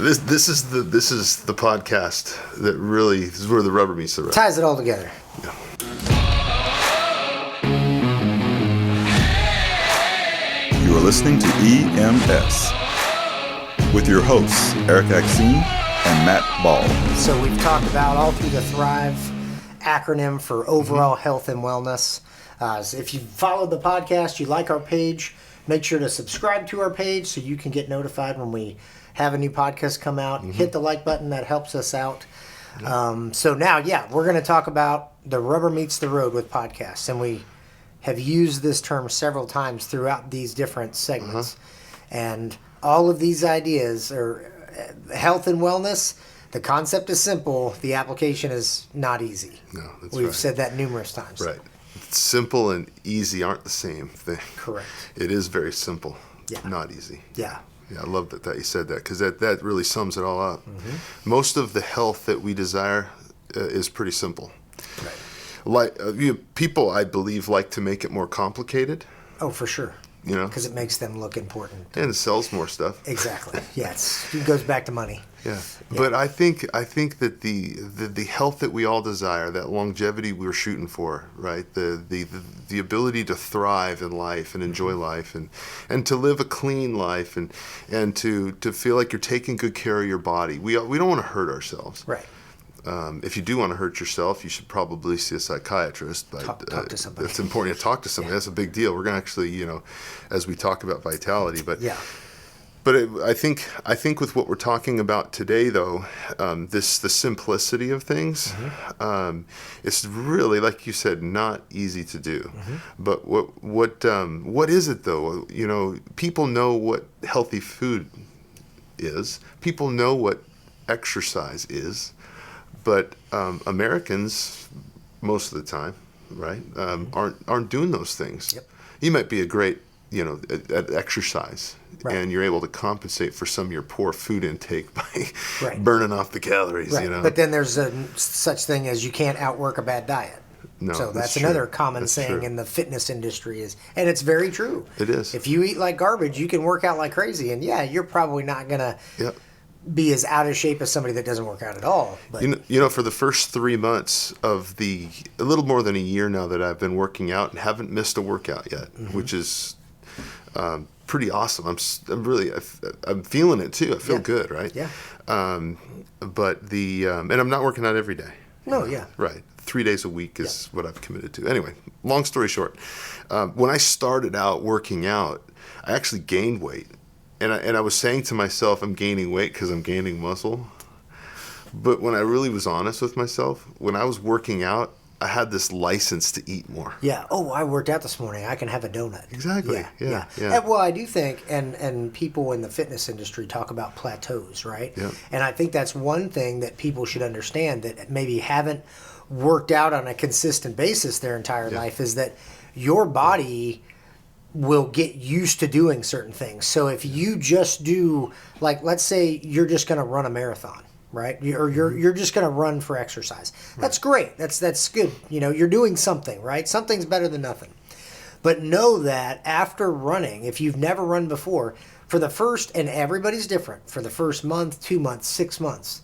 This is the podcast that really this is where the rubber meets the road. Ties it all together. Yeah. You are listening to EMS with your hosts, Erik Axene and Matt Ball. So we've talked about all through the Thrive acronym for overall health and wellness. So if you followed the podcast, you like our page, make sure to subscribe to our page so you can get notified when we have a new podcast come out. Hit the like button. That helps us out. So now, we're going to talk about the rubber meets the road with podcasts. And we have used this term several times throughout these different segments. And all of these ideas are health and wellness. The concept is simple. The application is not easy. No, that's We've right. said that numerous times. Right. Simple and easy aren't the same thing. Correct. It is very simple. Yeah. Not easy. Yeah. Yeah, I love that you said that because that really sums it all up. Most of the health that we desire is pretty simple. Right. Like people, I believe, like to make it more complicated. Oh, for sure. You know, Because it makes them look important. and it sells more stuff. Exactly. Yeah, it goes back to money. Yeah. But I think that the health that we all desire, that longevity we're shooting for, right? The ability to thrive in life and enjoy life and to live a clean life and to feel like you're taking good care of your body. We don't want to hurt ourselves. Right. If you do want to hurt yourself, you should probably see a psychiatrist. But Talk to somebody. It's important to talk to somebody. That's a big deal. We're going to actually, as we talk about vitality, but Yeah. But I think with what we're talking about today, though, the simplicity of things, it's really, like you said, not easy to do. But what is it though? People know what healthy food is. People know what exercise is, but Americans, most of the time, right, aren't doing those things. Yep. You might be a great at exercise, Right. and you're able to compensate for some of your poor food intake by Right. burning off the calories. Right. But then there's a such thing as you can't outwork a bad diet. No, So that's true. another common That's saying true. in the fitness industry and it's very true. It is. If you eat like garbage, you can work out like crazy. And you're probably not going to Yep. be as out of shape as somebody that doesn't work out at all. But For the first 3 months of a little more than a year now that I've been working out and haven't missed a workout yet, which is pretty awesome. I'm feeling it too. I feel good, right? Yeah. But and I'm not working out every day. No, yeah. Right. 3 days a week is what I've committed to. Anyway, long story short, when I started out working out, I actually gained weight. And I was saying to myself, I'm gaining weight because I'm gaining muscle. But when I really was honest with myself, when I was working out, I had this license to eat more. Yeah. Oh, I worked out this morning. I can have a donut. Exactly. Yeah. And, well, I do think, and people in the fitness industry talk about plateaus, right? Yep. And I think that's one thing that people should understand that maybe haven't worked out on a consistent basis their entire life is that your body will get used to doing certain things. So if you just do, like, let's say you're just going to run a marathon, right? Or you're just going to run for exercise. That's great. That's good. You're doing something, right? Something's better than nothing. But know that after running, if you've never run before, for the first, and everybody's different, for the first month, 2 months, 6 months,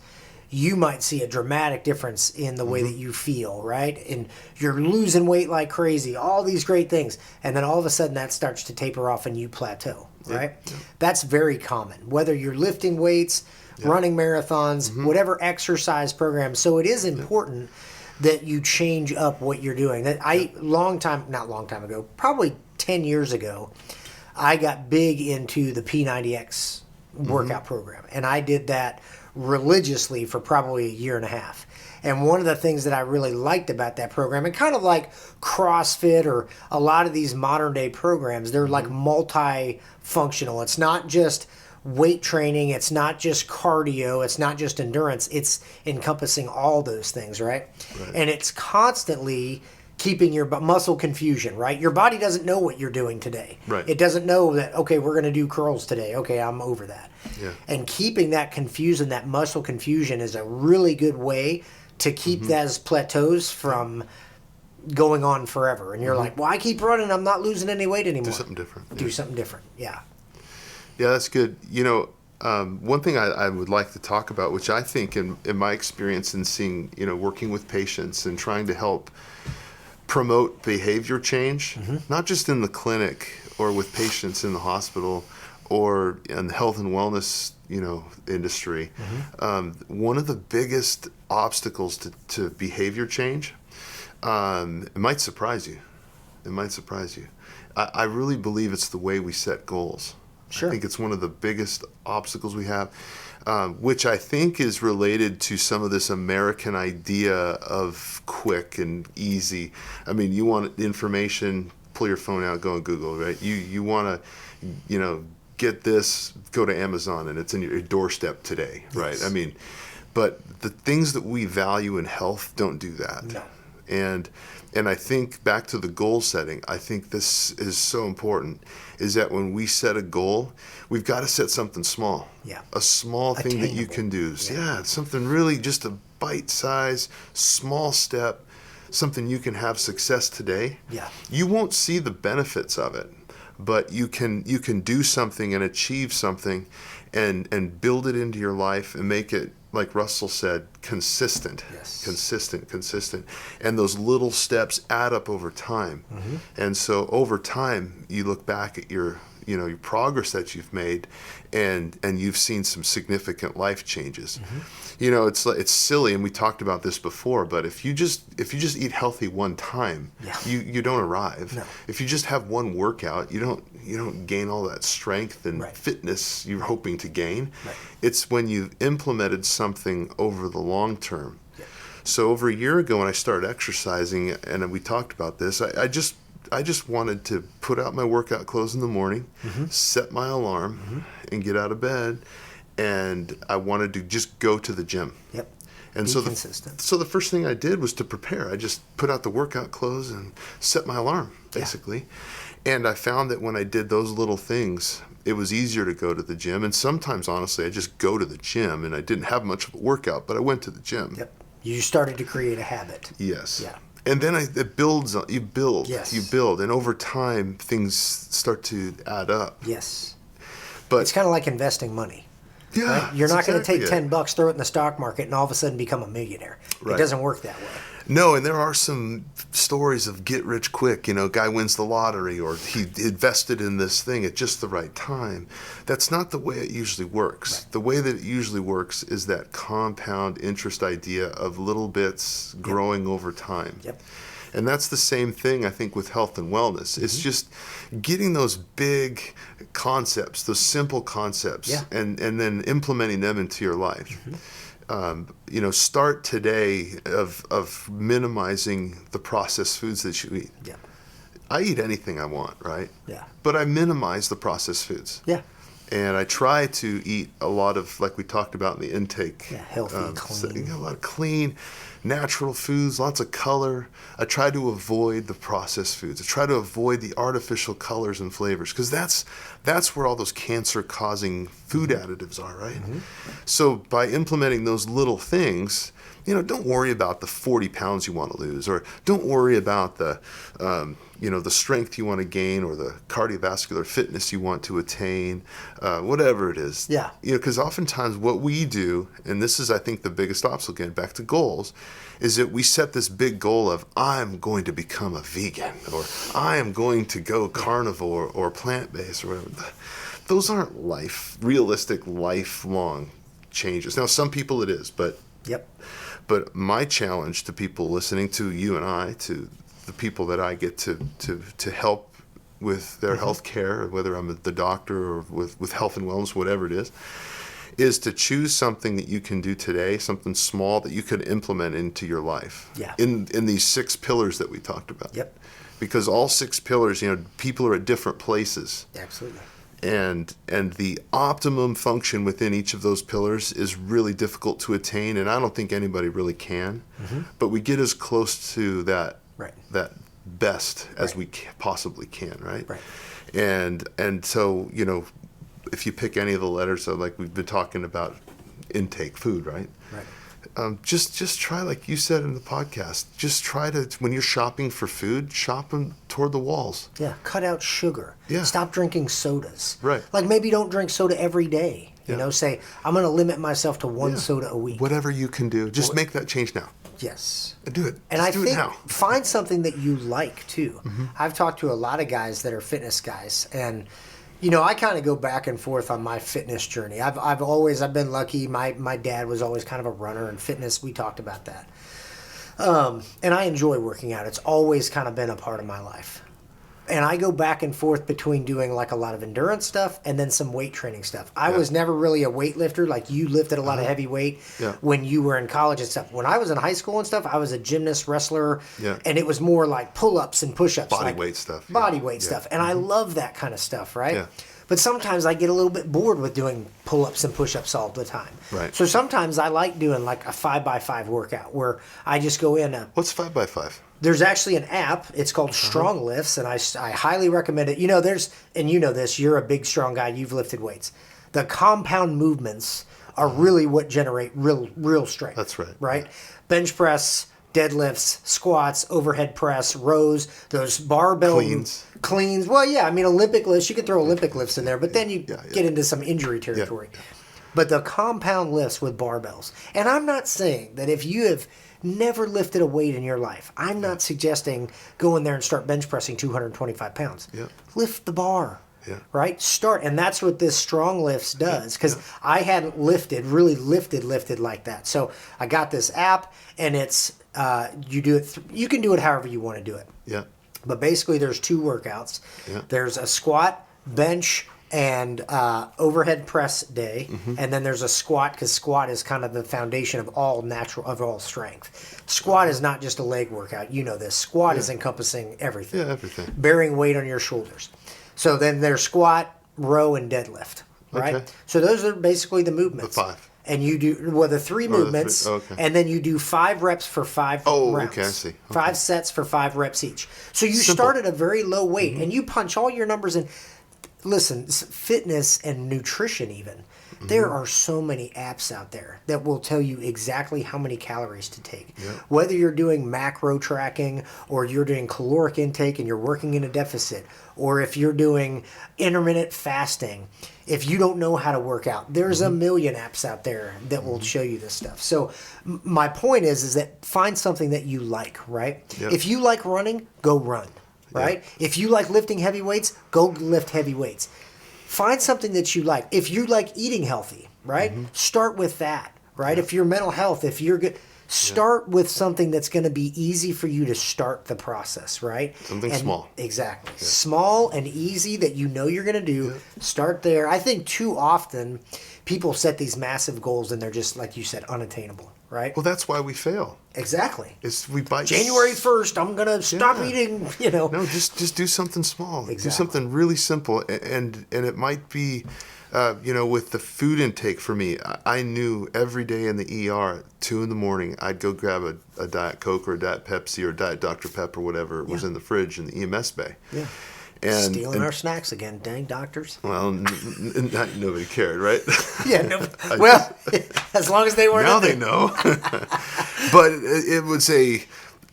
you might see a dramatic difference in the way that you feel, right? And you're losing weight like crazy, all these great things. And then all of a sudden that starts to taper off and you plateau, right? Yeah. That's very common, whether you're lifting weights, running marathons, whatever exercise program. So it is important that you change up what you're doing. That not long time ago, probably 10 years ago, I got big into the P90X workout program. And I did that religiously for probably a year and a half. And one of the things that I really liked about that program, and kind of like CrossFit or a lot of these modern day programs, they're like multi-functional. It's not just weight training, it's not just cardio, it's not just endurance, it's encompassing all those things, right? And it's constantly keeping your muscle confusion, right? Your body doesn't know what you're doing today. Right. It doesn't know that, okay, we're going to do curls today. Okay, I'm over that. Yeah. And keeping that confusion, that muscle confusion is a really good way to keep those plateaus from going on forever. And you're like, well, I keep running, I'm not losing any weight anymore. Do something different. Do something different, yeah. Yeah, that's good. One thing I would like to talk about, which I think in my experience in seeing, working with patients and trying to help promote behavior change, not just in the clinic or with patients in the hospital or in the health and wellness, industry. One of the biggest obstacles to behavior change, it might surprise you. I really believe it's the way we set goals. Sure. I think it's one of the biggest obstacles we have, which I think is related to some of this American idea of quick and easy. I mean, you want information, pull your phone out, go on Google, right? You want to, get this, go to Amazon, and it's in your doorstep today, right? Yes. I mean, but the things that we value in health don't do that. No. And I think back to the goal setting, I think this is so important, is that when we set a goal, we've got to set something small. Yeah. A small thing that you Attainable. can do. Yeah. Something really just a bite-size, small step, something you can have success today. Yeah. You won't see the benefits of it, but you can do something and achieve something and build it into your life and make it, like Russell said, consistent. Yes. Consistent. And those little steps add up over time. And so over time, you look back at your progress that you've made, and you've seen some significant life changes. It's silly, and we talked about this before, but if you just eat healthy one time, you don't arrive. No. If you just have one workout, you don't gain all that strength and Right. fitness you're hoping to gain. Right. It's when you've implemented something over the long term. Yeah. So over a year ago when I started exercising, and we talked about this, I just wanted to put out my workout clothes in the morning, set my alarm, and get out of bed, and I wanted to just go to the gym. Yep. And Be so consistent. So the first thing I did was to prepare. I just put out the workout clothes and set my alarm, basically. And I found that when I did those little things, it was easier to go to the gym. And sometimes, honestly, I just go to the gym, and I didn't have much of a workout, but I went to the gym. Yep. You started to create a habit. Yes. Yeah. And then it builds. You build. Yes. You build, and over time, things start to add up. Yes. But It's kind of like investing money. yeah, Right? You're not that's going to exactly take it. $10, throw it in the stock market, and all of a sudden become a millionaire. Right. It doesn't work that way. No, and there are some stories of get rich quick. Guy wins the lottery, or he invested in this thing at just the right time. That's not the way it usually works. Right. The way that it usually works is that compound interest idea of little bits growing over time. Yep. And that's the same thing, I think, with health and wellness. It's just getting those big concepts, those simple concepts, Yeah. and then implementing them into your life. Start today of minimizing the processed foods that you eat. Yeah. I eat anything I want, right? Yeah. But I minimize the processed foods. Yeah. And I try to eat a lot of, like we talked about in the intake. Yeah, healthy, clean. A lot of clean, natural foods, lots of color. I try to avoid the processed foods. I try to avoid the artificial colors and flavors, because that's where all those cancer-causing food additives are, right? So by implementing those little things, don't worry about the 40 pounds you want to lose, or don't worry about the strength you want to gain, or the cardiovascular fitness you want to attain, whatever it is. Yeah. Because oftentimes what we do, and this is, I think, the biggest obstacle, again, back to goals, is that we set this big goal of, I'm going to become a vegan, or I am going to go carnivore or plant-based, or whatever. Those aren't realistic, lifelong changes. Now, some people it is, but Yep. But my challenge to people listening, to you and I, to the people that I get to help with their health care, whether I'm the doctor or with health and wellness, whatever it is to choose something that you can do today, something small that you could implement into your life. Yeah. In these 6 pillars that we talked about. Yep. Because all 6 pillars, people are at different places. Absolutely. And the optimum function within each of those pillars is really difficult to attain, and I don't think anybody really can. But we get as close to that Right. that best as Right. we possibly can, right? Right. And so if you pick any of the letters, so like we've been talking about intake food, right? Right. Just try, like you said in the podcast, just try to, when you're shopping for food, shop them toward the walls. Yeah. Cut out sugar. Yeah. Stop drinking sodas. Right. Like maybe don't drink soda every day. You know, say, I'm going to limit myself to one soda a week. Whatever you can do, just make that change now. Yes. Do it. And Just I do think it now. find something that you like too. I've talked to a lot of guys that are fitness guys, and you know, I kind of go back and forth on my fitness journey. I've been lucky. My dad was always kind of a runner, and fitness, we talked about that. And I enjoy working out. It's always kind of been a part of my life. And I go back and forth between doing like a lot of endurance stuff and then some weight training stuff. I was never really a weightlifter. Like you lifted a lot of heavy weight when you were in college and stuff. When I was in high school and stuff, I was a gymnast, wrestler, and it was more like pull-ups and push-ups. Body like weight stuff. Body weight stuff. And I love that kind of stuff, right? Yeah. But sometimes I get a little bit bored with doing pull-ups and push-ups all the time. Right. So sometimes I like doing like a 5x5 workout where I just go in. What's 5x5? There's actually an app. It's called Strong Lifts, and I highly recommend it. You know, and you know this, you're a big, strong guy. You've lifted weights. The compound movements are really what generate real strength. That's right. Right? Bench press, deadlifts, squats, overhead press, rows, those barbell cleans. Well, yeah, I mean, Olympic lifts, you could throw Olympic lifts in there, but then you get into some injury territory. Yeah. But the compound lifts with barbells. And I'm not saying that if you have never lifted a weight in your life, I'm not suggesting go in there and start bench pressing 225 pounds. Yeah. Lift the bar. Yeah. Right? Start. And that's what this Strong Lifts does, because I hadn't really lifted like that. So I got this app, and it's, you do it, you can do it however you want to do it. Yeah. But basically there's two workouts. Yeah. There's a squat, bench, and overhead press day, and then there's a squat, because squat is kind of the foundation of all strength. Squat is not just a leg workout. You know this. Squat is encompassing everything. Yeah, everything. Bearing weight on your shoulders. So then there's squat, row, and deadlift. Right. Okay. So those are basically the movements. The 5. And you do the 3 movements, and then you do 5 reps for 5 rounds. Okay, I see. Okay. 5 sets for 5 reps each. So you start at a very low weight, and you punch all your numbers in. Listen, fitness and nutrition even, there are so many apps out there that will tell you exactly how many calories to take. Yep. Whether you're doing macro tracking, or you're doing caloric intake and you're working in a deficit, or if you're doing intermittent fasting, if you don't know how to work out, there's a million apps out there that will show you this stuff. So my point is that find something that you like, right? Yep. If you like running, go run. Right? Yeah. If you like lifting heavy weights, go lift heavy weights. Find something that you like. If you like eating healthy, right? Start with that, right? Yeah. If your mental health, if you're good, start with something that's going to be easy for you to start the process, right? Something small. Exactly. Yeah. Small and easy that you know you're going to do. Yeah. Start there. I think too often people set these massive goals and they're just, like you said, unattainable. Right. Well, that's why we fail. Exactly. We bite. January 1st, I'm gonna stop eating. You know. No, just do something small. Exactly. Do something really simple, and it might be, with the food intake for me. I knew every day in the ER at 2 a.m, I'd go grab a Diet Coke or a Diet Pepsi or Diet Dr. Pepper, whatever was in the fridge in the EMS bay. Yeah. Stealing our snacks again, dang doctors. Well, nobody cared, right? Yeah, well, as long as they weren't. Now they know. But it was a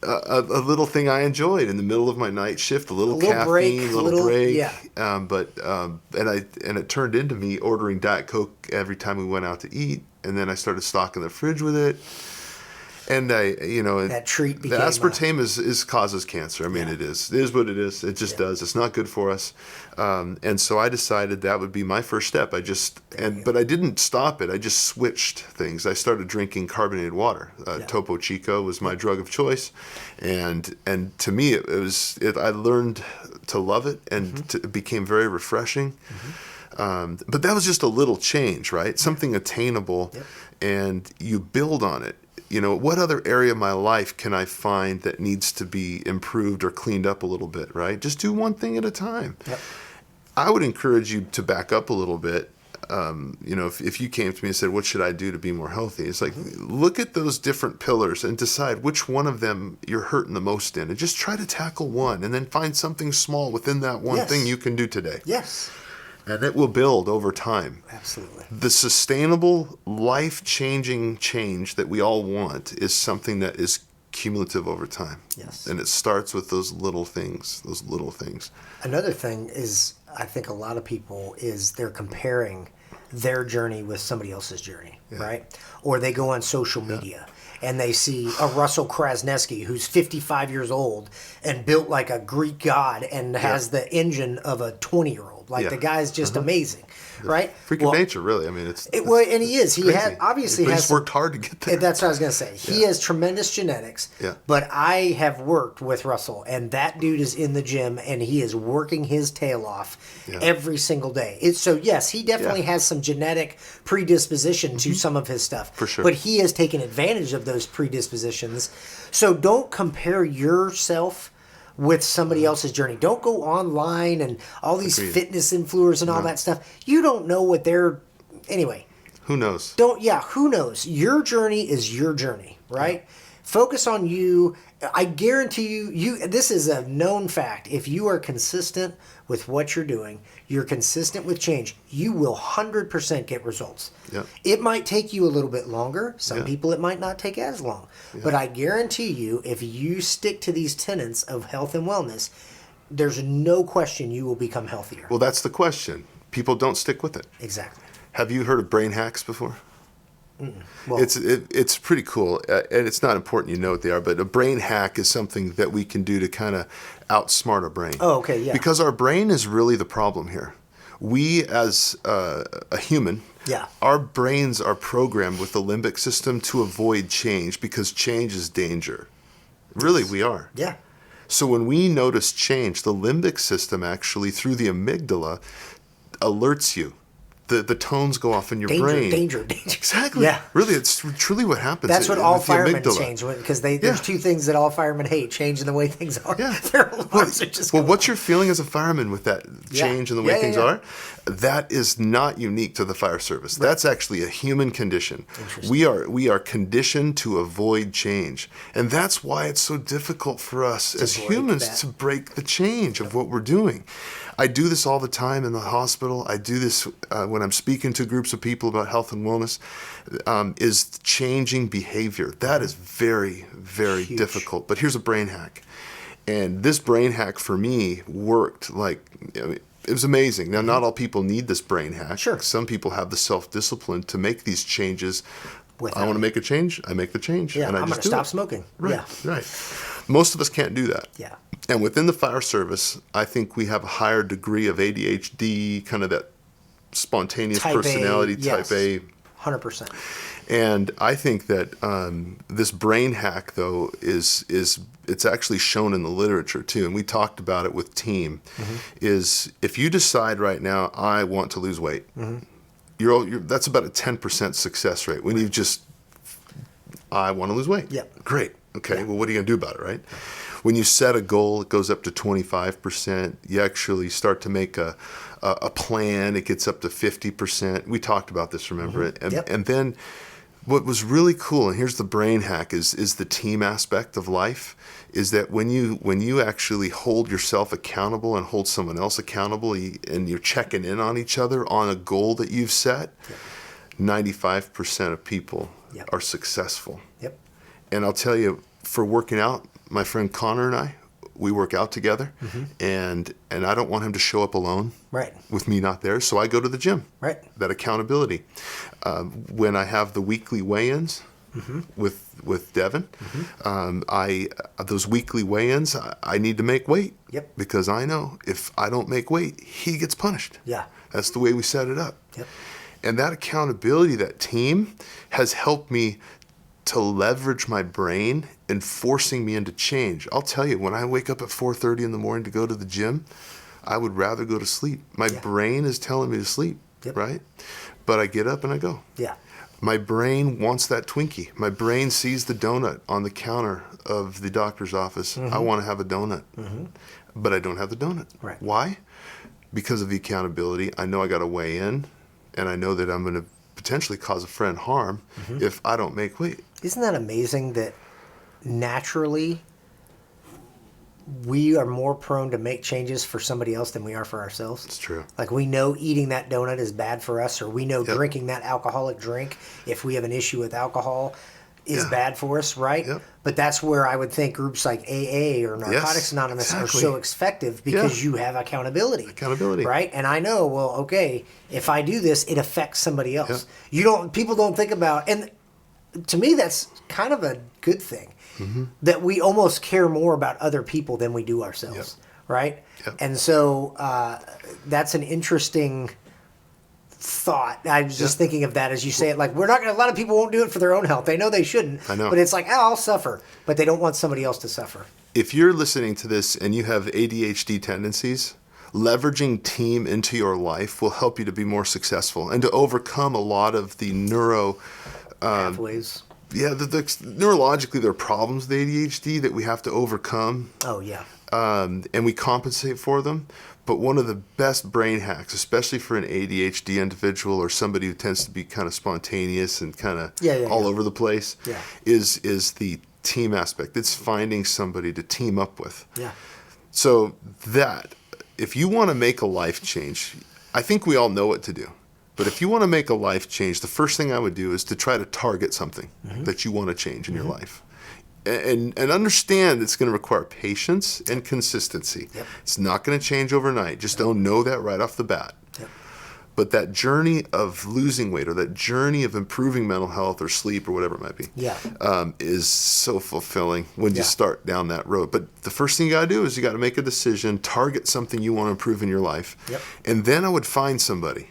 little thing I enjoyed in the middle of my night shift, a little caffeine, a little break. Yeah. And it turned into me ordering Diet Coke every time we went out to eat, and then I started stocking the fridge with it. And that treat became the aspartame is causes cancer. I mean, it is what it is. It just does. It's not good for us. And so I decided that would be my first step. But I didn't stop it. I just switched things. I started drinking carbonated water. Topo Chico was my drug of choice, and to me I learned to love it, and it became very refreshing. But that was just a little change, right? Something attainable, and you build on it. What other area of my life can I find that needs to be improved or cleaned up a little bit, right? Just do one thing at a time. Yep. I would encourage you to back up a little bit. If you came to me and said, what should I do to be more healthy? It's like, look at those different pillars and decide which one of them you're hurting the most in. And just try to tackle one, and then find something small within that one thing you can do today. Yes. And it will build over time. Absolutely. The sustainable, life-changing change that we all want is something that is cumulative over time. Yes. And it starts with those little things. Another thing is, I think a lot of people they're comparing their journey with somebody else's journey, right? Or they go on social media and they see a Russell Krasniqi who's 55 years old and built like a Greek god and has the engine of a 20-year-old. Like the guy's just amazing, right? Freak of nature, really. I mean, it's well, and he is. He crazy. obviously but has he's worked hard to get there. That's what I was going to say. He has tremendous genetics. Yeah. But I have worked with Russell, and that dude is in the gym, and he is working his tail off every single day. So, yes, he definitely has some genetic predisposition to some of his stuff. For sure. But he has taken advantage of those predispositions. So don't compare yourself with somebody else's journey. Don't go online and all these fitness influencers and all that stuff. You don't know what they're... Anyway. Who knows? Who knows? Your journey is your journey, right? Yeah. Focus on you. I guarantee you, this is a known fact. If you are consistent with what you're doing, you're consistent with change, you will 100% get results. Yep. It might take you a little bit longer. Some people it might not take as long. But I guarantee you, if you stick to these tenets of health and wellness, there's no question you will become healthier. Well, that's the question. People don't stick with it. Exactly. Have you heard of brain hacks before? Well, it's pretty cool, and it's not important you know what they are, but a brain hack is something that we can do to kind of outsmart our brain. Oh, okay, yeah. Because our brain is really the problem here. We, as a human, our brains are programmed with the limbic system to avoid change because change is danger. Really, we are. Yeah. So when we notice change, the limbic system actually, through the amygdala, alerts you. The tones go off in your brain. Danger. Exactly. Yeah. Really, it's truly what happens. That's what all firemen amygdala. change because there's two things that all firemen hate: changing the way things are. Yeah. Their alarms are just what you're feeling as a fireman with that change in the way things are, that is not unique to the fire service. Right. That's actually a human condition. We are conditioned to avoid change, and that's why it's so difficult for us as humans to break the change of what we're doing. I do this all the time in the hospital. I do this when I'm speaking to groups of people about health and wellness, is changing behavior. That is very, very difficult. But here's a brain hack. And this brain hack for me worked it was amazing. Now, not all people need this brain hack. Sure. Some people have the self-discipline to make these changes. I want to make a change, I make the change. Yeah, and I'm going to stop smoking. Right, yeah. Right. Most of us can't do that. Yeah. And within the fire service, I think we have a higher degree of ADHD, kind of that spontaneous personality, type A. 100%. And I think that this brain hack, though, is it's actually shown in the literature, too. And we talked about it with team, is if you decide right now, I want to lose weight, that's about a 10% success rate. When you just, I want to lose weight. Yeah. Great. Okay. Well, what are you going to do about it, right? When you set a goal, it goes up to 25%. You actually start to make a plan. It gets up to 50%. We talked about this, remember it? And then what was really cool, and here's the brain hack, is the team aspect of life, is that when you actually hold yourself accountable and hold someone else accountable, and you're checking in on each other on a goal that you've set, 95% of people are successful. Yep. And I'll tell you, for working out, my friend Connor and I, we work out together, and I don't want him to show up alone with me not there, so I go to the gym. Right. That accountability. When I have the weekly weigh-ins with Devin, those weekly weigh-ins, I need to make weight. Yep. Because I know if I don't make weight, he gets punished. Yeah. That's the way we set it up. Yep. And that accountability, that team, has helped me to leverage my brain and forcing me into change. I'll tell you, when I wake up at 4:30 in the morning to go to the gym, I would rather go to sleep. My brain is telling me to sleep, right? But I get up and I go. Yeah. My brain wants that Twinkie. My brain sees the donut on the counter of the doctor's office. I want to have a donut, but I don't have the donut. Right. Why? Because of the accountability. I know I got to weigh in, and I know that I'm going to potentially cause a friend harm if I don't make weight. Isn't that amazing that naturally we are more prone to make changes for somebody else than we are for ourselves? It's true. Like we know eating that donut is bad for us, or we know drinking that alcoholic drink, if we have an issue with alcohol, is bad for us, right? Yep. But that's where I would think groups like AA or Narcotics Anonymous are so effective because you have accountability. Right? And I know, well, okay, if I do this, it affects somebody else. People don't think about, and to me, that's kind of a good thing, that we almost care more about other people than we do ourselves, right? Yep. And so that's an interesting thought. I was just thinking of that as you say it. Like, a lot of people won't do it for their own health. They know they shouldn't. I know. But it's like, I'll suffer. But they don't want somebody else to suffer. If you're listening to this and you have ADHD tendencies, leveraging team into your life will help you to be more successful and to overcome a lot of the Pathways. Neurologically, there are problems with ADHD that we have to overcome. Oh, yeah. And we compensate for them. But one of the best brain hacks, especially for an ADHD individual or somebody who tends to be kind of spontaneous and kind of all over the place, is the team aspect. It's finding somebody to team up with. Yeah. So if you want to make a life change, I think we all know what to do. But if you want to make a life change, the first thing I would do is to try to target something that you want to change in your life. And understand it's going to require patience and consistency. Yep. It's not going to change overnight. Just don't know that right off the bat. Yep. But that journey of losing weight or that journey of improving mental health or sleep or whatever it might be is so fulfilling when you start down that road. But the first thing you got to do is you got to make a decision, target something you want to improve in your life. Yep. And then I would find somebody.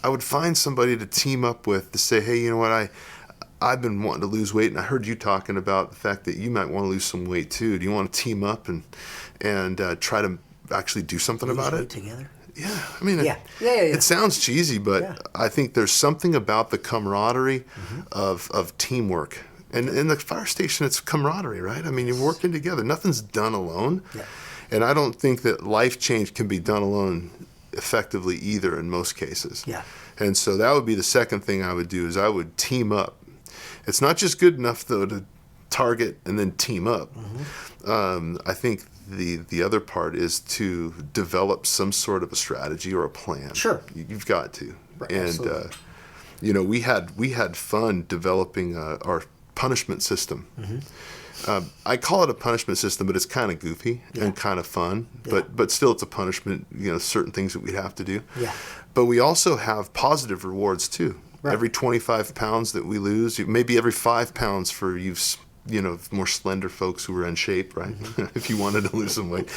To team up with to say, hey, you know what, I've been wanting to lose weight, and I heard you talking about the fact that you might want to lose some weight too. Do you want to team up and try to actually do something about it together? Yeah, I mean, it sounds cheesy, but I think there's something about the camaraderie of teamwork. And in the fire station, it's camaraderie, right? I mean, you're working together. Nothing's done alone. Yeah. And I don't think that life change can be done alone effectively either in most cases. Yeah. And so that would be the second thing I would do is I would team up. It's not just good enough, though, to target and then team up. I think the other part is to develop some sort of a strategy or a plan. Sure. You've got to. Right, and, we had fun developing our punishment system. I call it a punishment system, but it's kind of goofy and kind of fun. But still, it's a punishment. Certain things that we'd have to do. Yeah. But we also have positive rewards too. Right. Every 25 pounds that we lose, maybe every 5 pounds for you more slender folks who are in shape, right? If you wanted to lose some weight.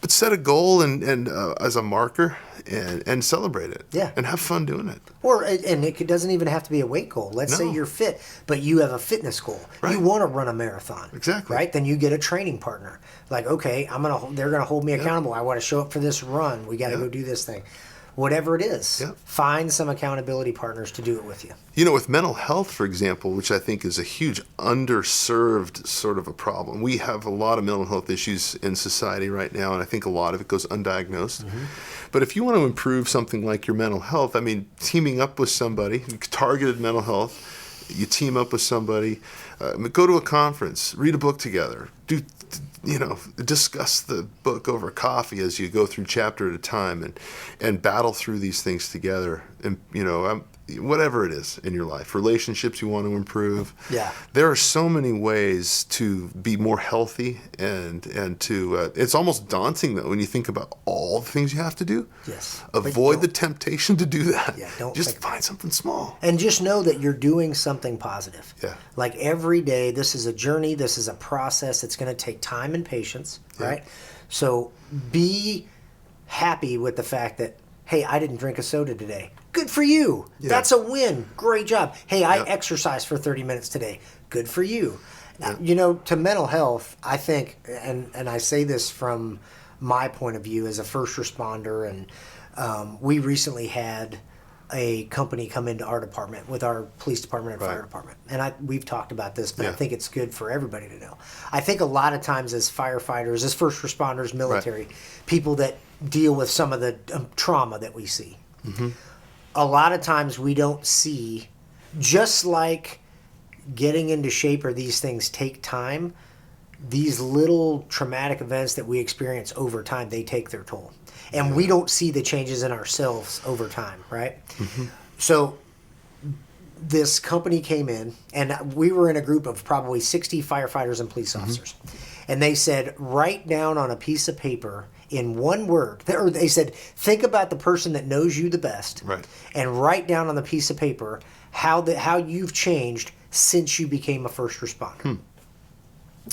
But set a goal and as a marker and celebrate it. Yeah. And have fun doing it. And it doesn't even have to be a weight goal. Let's say you're fit, but you have a fitness goal. Right. You want to run a marathon. Exactly. Right? Then you get a training partner. Like, okay, they're going to hold me accountable. I want to show up for this run. We got to go do this thing. Whatever it is, find some accountability partners to do it with you. With mental health, for example, which I think is a huge underserved sort of a problem. We have a lot of mental health issues in society right now, and I think a lot of it goes undiagnosed. But if you want to improve something like your mental health, I mean, teaming up with somebody, targeted mental health, you team up with somebody, go to a conference, read a book together, discuss the book over coffee as you go through chapter at a time and battle through these things together. And, whatever it is in your life, relationships you want to improve. Yeah. There are so many ways to be more healthy and to, it's almost daunting though when you think about all the things you have to do. Yes. Avoid the temptation to do that. Yeah, just find something small. And just know that you're doing something positive. Yeah. Like every day, this is a journey, this is a process. It's going to take time and patience, right? So be happy with the fact that, hey, I didn't drink a soda today. Good for you. Yeah. That's a win. Great job. Hey, I exercised for 30 minutes today. Good for you. Yeah. To mental health, I think, and I say this from my point of view as a first responder, and we recently had a company come into our department with our police department and fire department. And we've talked about this, but I think it's good for everybody to know. I think a lot of times as firefighters, as first responders, military, people that deal with some of the trauma that we see, a lot of times we don't see, just like getting into shape or these things take time, these little traumatic events that we experience over time, they take their toll. And we don't see the changes in ourselves over time, right? So this company came in, and we were in a group of probably 60 firefighters and police officers. And they said, write down on a piece of paper in one word, or they said, think about the person that knows you the best, Right. and write down on the piece of paper how you've changed since you became a first responder.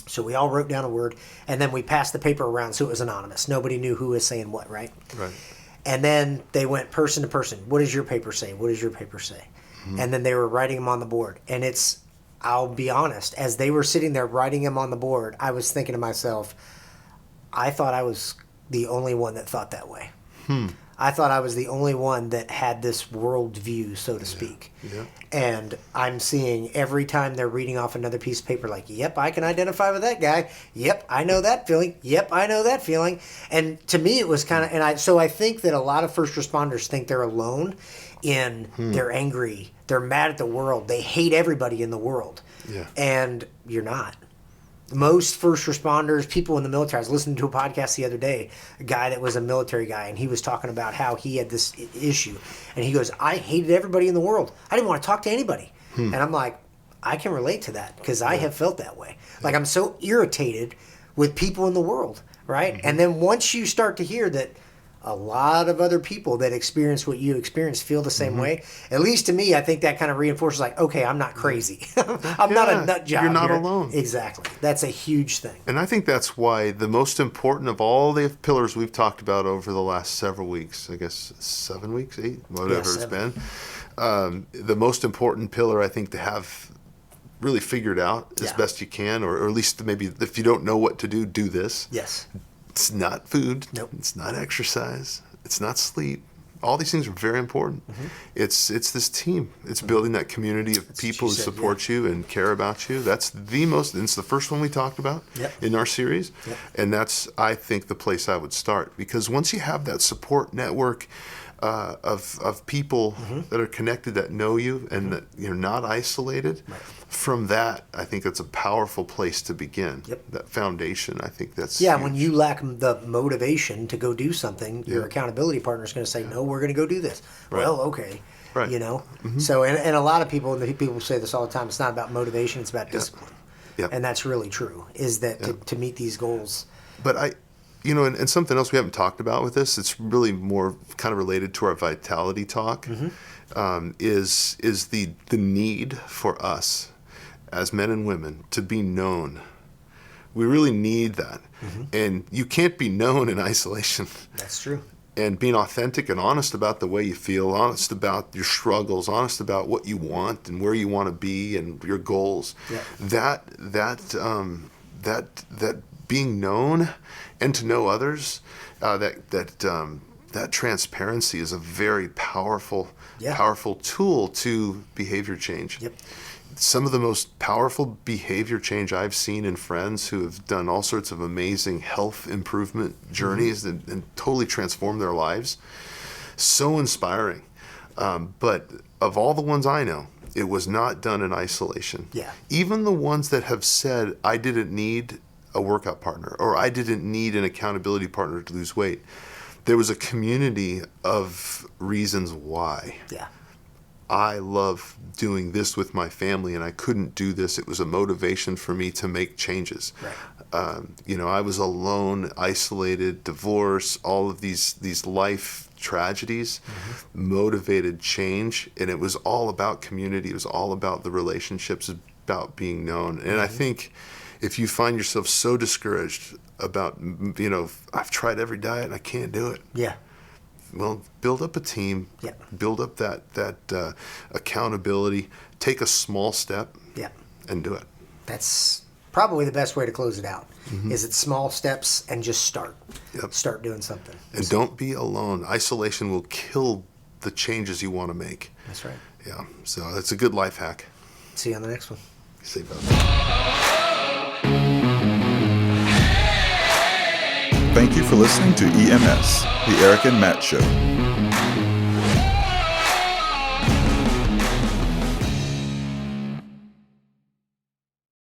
So we all wrote down a word, and then we passed the paper around so it was anonymous. Nobody knew who was saying what, right? Right. And then they went person to person. What does your paper say? What does your paper say? And then they were writing them on the board. And I'll be honest, as they were sitting there writing them on the board, I was thinking to myself, I thought I was the only one that thought that way. I thought I was the only one that had this world view, so to speak. Yeah. And I'm seeing every time they're reading off another piece of paper, like, yep, I can identify with that guy. Yep, I know that feeling. Yep, I know that feeling. And to me, it was kind of, so I think that a lot of first responders think they're alone in they're angry, they're mad at the world, they hate everybody in the world. Yeah. And you're not. Most first responders, people in the military, I was listening to a podcast the other day, a guy that was a military guy, and he was talking about how he had this issue. And he goes, I hated everybody in the world. I didn't want to talk to anybody. And I'm like, I can relate to that because I have felt that way. Like, I'm so irritated with people in the world, right? And then once you start to hear that a lot of other people that experience what you experience feel the same way, at least to me, I think that kind of reinforces, like, okay, I'm not crazy. I'm not a nut job. You're not here. alone. Exactly. That's a huge thing. And I think that's why the most important of all the pillars we've talked about over the last several weeks, I guess 7 weeks, 8, whatever it's 7. been, the most important pillar I think to have really figured out as best you can, or at least maybe if you don't know what to do, do this. Yes. It's not food. Nope. It's not exercise. It's not sleep. All these things are very important. It's this team. It's building that community of people who support you and care about you. That's the most. It's the first one we talked about in our series, and that's, I think, the place I would start, because once you have that support network of people that are connected, that know you, and that you're not isolated. From that, I think that's a powerful place to begin. That foundation, I think that's huge. When you lack the motivation to go do something, your accountability partner is going to say, no, we're going to go do this. Well, okay. Right. You know? So, and a lot of people say this all the time, it's not about motivation, it's about discipline. And that's really true, is that to meet these goals. But and something else we haven't talked about with this, it's really more kind of related to our vitality talk, is the need for us as men and women to be known. We really need that. And you can't be known in isolation. That's true. And being authentic and honest about the way you feel, honest about your struggles, honest about what you want and where you want to be and your goals. That being known and to know others, that transparency is a very powerful tool to behavior change. Some of the most powerful behavior change I've seen in friends who have done all sorts of amazing health improvement journeys and totally transformed their lives. So inspiring. But of all the ones I know, it was not done in isolation. Even the ones that have said, I didn't need a workout partner, or I didn't need an accountability partner to lose weight, there was a community of reasons why. I love doing this with my family, and I couldn't do this. It was a motivation for me to make changes. I was alone, isolated, divorce, all of these life tragedies motivated change, and it was all about community. It was all about the relationships, about being known. And I think if you find yourself so discouraged about, I've tried every diet and I can't do it. Well, build up a team. Build up that accountability. Take a small step. And do it. That's probably the best way to close it out. Is it small steps and just start. Start doing something. And don't be alone. Isolation will kill the changes you want to make. That's right. So that's a good life hack. See you on the next one. See you, bud. Thank you for listening to EMS, the Erik and Matt Show.